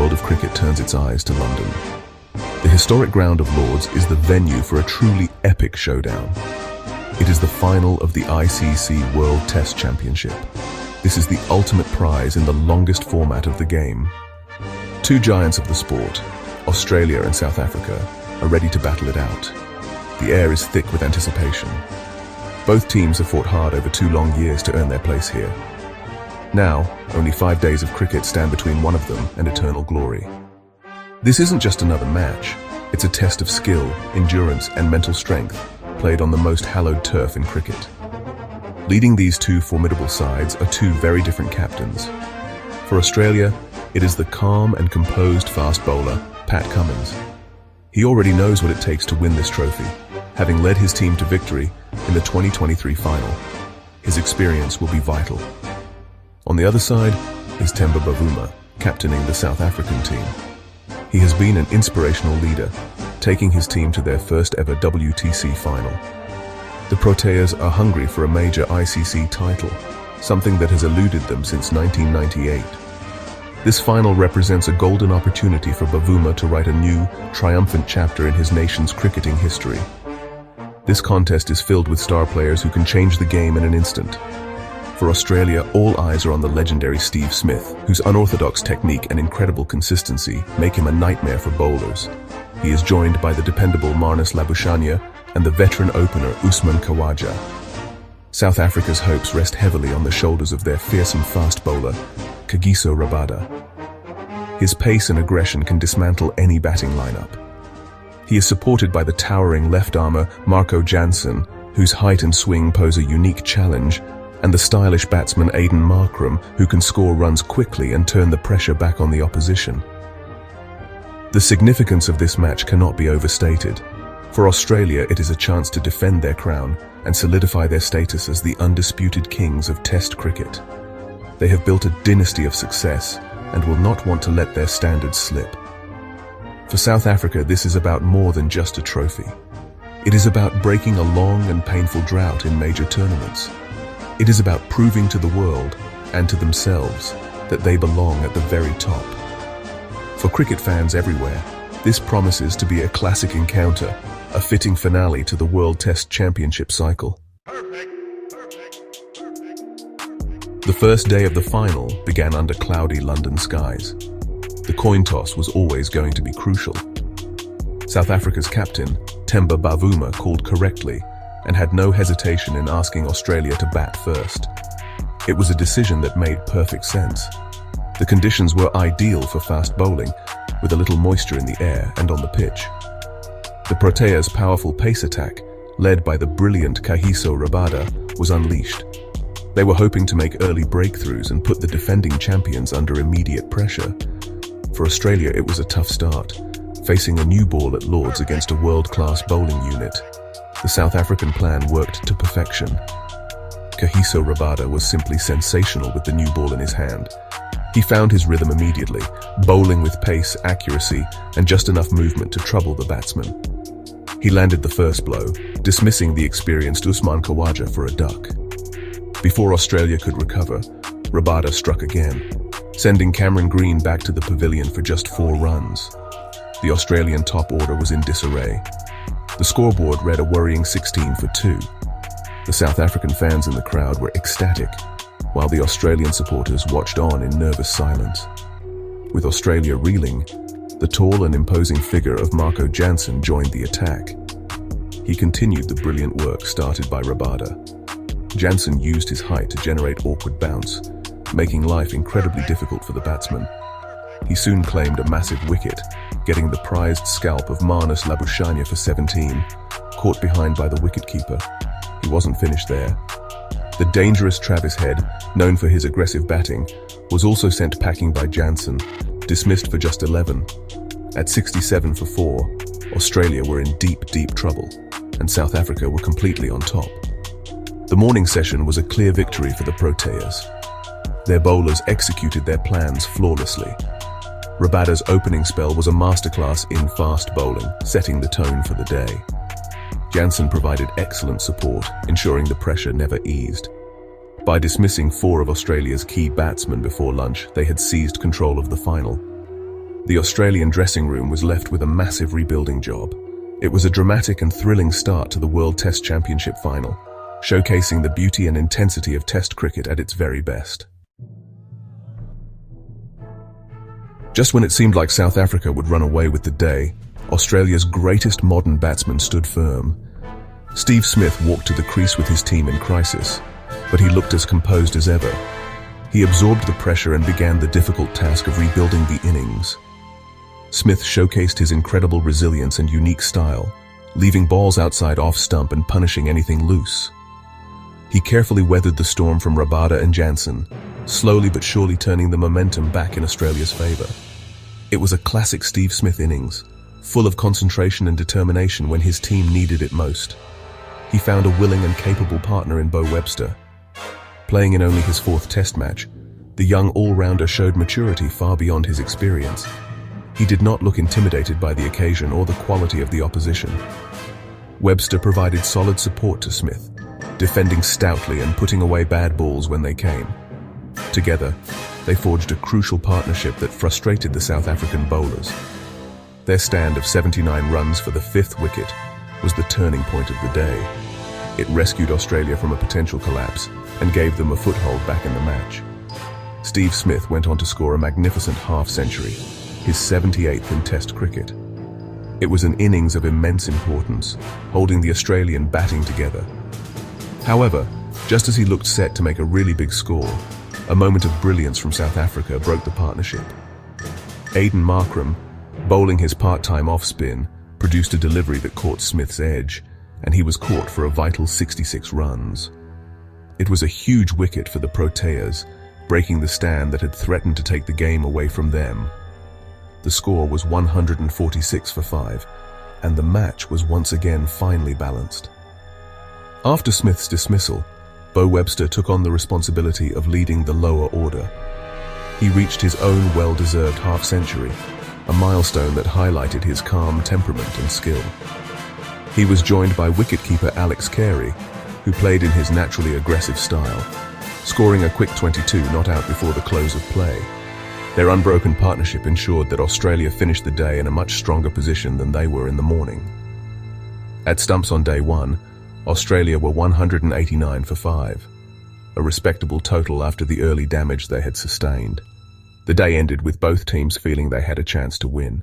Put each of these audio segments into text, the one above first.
world of cricket turns its eyes to London. The historic ground of Lords is the venue for a truly epic showdown. It is the final of the ICC World Test Championship. This is the ultimate prize in the longest format of the game. Two giants of the sport, Australia and South Africa, are ready to battle it out. The air is thick with anticipation. Both teams have fought hard over 2 long years to earn their place here. Now, only 5 days of cricket stand between one of them and eternal glory. This isn't just another match. It's a test of skill, endurance, and mental strength, played on the most hallowed turf in cricket. Leading these two formidable sides are two very different captains. For Australia, it is the calm and composed fast bowler, Pat Cummins. He already knows what it takes to win this trophy, having led his team to victory in the 2023 final. His experience will be vital. On the other side is Temba Bavuma, captaining the South African team. He has been an inspirational leader, taking his team to their first ever WTC Final. The Proteas are hungry for a major ICC title, something that has eluded them since 1998. This final represents a golden opportunity for Bavuma to write a new, triumphant chapter in his nation's cricketing history. This contest is filled with star players who can change the game in an instant. For Australia, all eyes are on the legendary Steve Smith, whose unorthodox technique and incredible consistency make him a nightmare for bowlers. He is joined by the dependable Marnus Labuschagne and the veteran opener Usman Khawaja. South Africa's hopes rest heavily on the shoulders of their fearsome fast bowler, Kagiso Rabada. His pace and aggression can dismantle any batting lineup. He is supported by the towering left-armer Marco Jansen, whose height and swing pose a unique challenge, and the stylish batsman Aiden Markram, who can score runs quickly and turn the pressure back on the opposition. The significance of this match cannot be overstated. For Australia, it is a chance to defend their crown and solidify their status as the undisputed kings of Test cricket. They have built a dynasty of success and will not want to let their standards slip. For South Africa, this is about more than just a trophy. It is about breaking a long and painful drought in major tournaments. It is about proving to the world and to themselves that they belong at the very top. For cricket fans everywhere, this promises to be a classic encounter, a fitting finale to the World Test Championship cycle. The first day of the final began under cloudy London skies. The coin toss was always going to be crucial. South Africa's captain, Temba Bavuma, called correctly and had no hesitation in asking Australia to bat first. It was a decision that made perfect sense. The conditions were ideal for fast bowling, with a little moisture in the air and on the pitch. The Proteas' powerful pace attack, led by the brilliant Kagiso Rabada, was unleashed. They were hoping to make early breakthroughs and put the defending champions under immediate pressure. For Australia, it was a tough start, facing a new ball at Lords against a world-class bowling unit. The South African plan worked to perfection. Kagiso Rabada was simply sensational with the new ball in his hand. He found his rhythm immediately, bowling with pace, accuracy, and just enough movement to trouble the batsman. He landed the first blow, dismissing the experienced Usman Khawaja for a duck. Before Australia could recover, Rabada struck again, sending Cameron Green back to the pavilion for just 4 runs. The Australian top order was in disarray. The scoreboard read a worrying 16 for 2. The South African fans in the crowd were ecstatic, while the Australian supporters watched on in nervous silence. With Australia reeling, the tall and imposing figure of Marco Jansen joined the attack. He continued the brilliant work started by Rabada. Jansen used his height to generate awkward bounce, making life incredibly difficult for the batsman. He soon claimed a massive wicket, getting the prized scalp of Marnus Labuschagne for 17, caught behind by the wicketkeeper. He wasn't finished there. The dangerous Travis Head, known for his aggressive batting, was also sent packing by Jansen, dismissed for just 11. At 67 for 4, Australia were in deep trouble, and South Africa were completely on top. The morning session was a clear victory for the Proteas. Their bowlers executed their plans flawlessly. Rabada's opening spell was a masterclass in fast bowling, setting the tone for the day. Jansen provided excellent support, ensuring the pressure never eased. By dismissing 4 of Australia's key batsmen before lunch, they had seized control of the final. The Australian dressing room was left with a massive rebuilding job. It was a dramatic and thrilling start to the World Test Championship final, showcasing the beauty and intensity of Test cricket at its very best. Just when it seemed like South Africa would run away with the day, Australia's greatest modern batsman stood firm. Steve Smith walked to the crease with his team in crisis, but he looked as composed as ever. He absorbed the pressure and began the difficult task of rebuilding the innings. Smith showcased his incredible resilience and unique style, leaving balls outside off stump and punishing anything loose. He carefully weathered the storm from Rabada and Jansen, slowly but surely turning the momentum back in Australia's favour. It was a classic Steve Smith innings, full of concentration and determination when his team needed it most. He found a willing and capable partner in Bo Webster. Playing in only his 4th Test match, the young all-rounder showed maturity far beyond his experience. He did not look intimidated by the occasion or the quality of the opposition. Webster provided solid support to Smith, defending stoutly and putting away bad balls when they came. Together, they forged a crucial partnership that frustrated the South African bowlers. Their stand of 79 runs for the 5th wicket was the turning point of the day. It rescued Australia from a potential collapse and gave them a foothold back in the match. Steve Smith went on to score a magnificent half-century, his 78th in Test cricket. It was an innings of immense importance, holding the Australian batting together. However, just as he looked set to make a really big score, a moment of brilliance from South Africa broke the partnership. Aiden Markram, bowling his part-time off-spin, produced a delivery that caught Smith's edge, and he was caught for a vital 66 runs. It was a huge wicket for the Proteas, breaking the stand that had threatened to take the game away from them. The score was 146 for 5, and the match was once again finely balanced. After Smith's dismissal, Bo Webster took on the responsibility of leading the lower order. He reached his own well-deserved half-century, a milestone that highlighted his calm temperament and skill. He was joined by wicketkeeper Alex Carey, who played in his naturally aggressive style, scoring a quick 22 not out before the close of play. Their unbroken partnership ensured that Australia finished the day in a much stronger position than they were in the morning. At stumps on day 1, Australia were 189 for 5, a respectable total after the early damage they had sustained. The day ended with both teams feeling they had a chance to win.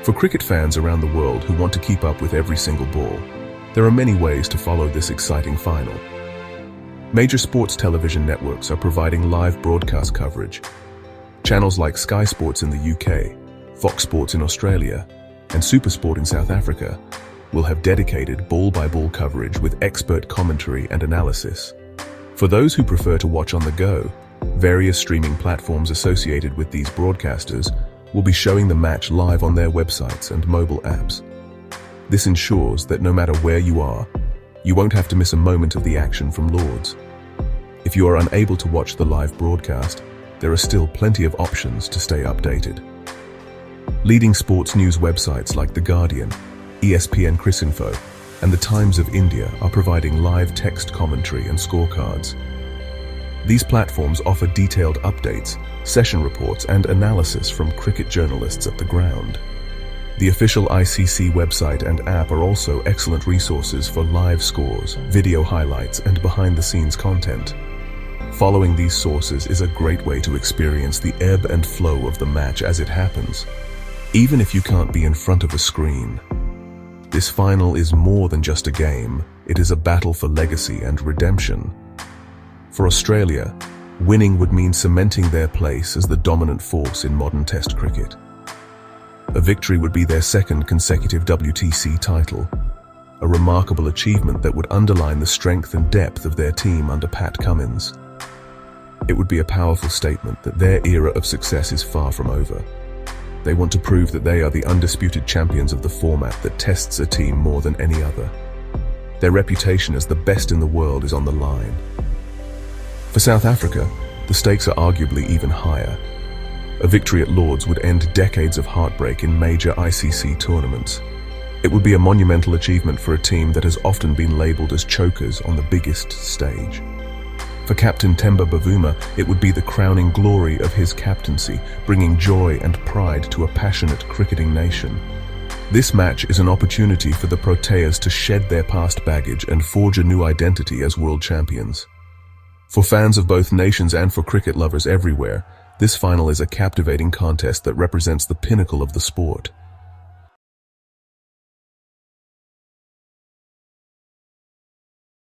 For cricket fans around the world who want to keep up with every single ball, there are many ways to follow this exciting final. Major sports television networks are providing live broadcast coverage. Channels like Sky Sports in the UK, Fox Sports in Australia, and SuperSport in South Africa will have dedicated ball-by-ball coverage with expert commentary and analysis. For those who prefer to watch on the go, various streaming platforms associated with these broadcasters will be showing the match live on their websites and mobile apps. This ensures that no matter where you are, you won't have to miss a moment of the action from Lords. If you are unable to watch the live broadcast, there are still plenty of options to stay updated. Leading sports news websites like The Guardian, ESPN Cricinfo, and The Times of India are providing live text commentary and scorecards. These platforms offer detailed updates, session reports, and analysis from cricket journalists at the ground. The official ICC website and app are also excellent resources for live scores, video highlights, and behind-the-scenes content. Following these sources is a great way to experience the ebb and flow of the match as it happens, even if you can't be in front of a screen. This final is more than just a game, it is a battle for legacy and redemption. For Australia, winning would mean cementing their place as the dominant force in modern Test cricket. A victory would be their 2nd consecutive WTC title, a remarkable achievement that would underline the strength and depth of their team under Pat Cummins. It would be a powerful statement that their era of success is far from over. They want to prove that they are the undisputed champions of the format that tests a team more than any other. Their reputation as the best in the world is on the line. For South Africa, the stakes are arguably even higher. A victory at Lords would end decades of heartbreak in major ICC tournaments. It would be a monumental achievement for a team that has often been labelled as chokers on the biggest stage. For Captain Temba Bavuma, it would be the crowning glory of his captaincy, bringing joy and pride to a passionate cricketing nation. This match is an opportunity for the Proteas to shed their past baggage and forge a new identity as world champions. For fans of both nations and for cricket lovers everywhere, this final is a captivating contest that represents the pinnacle of the sport.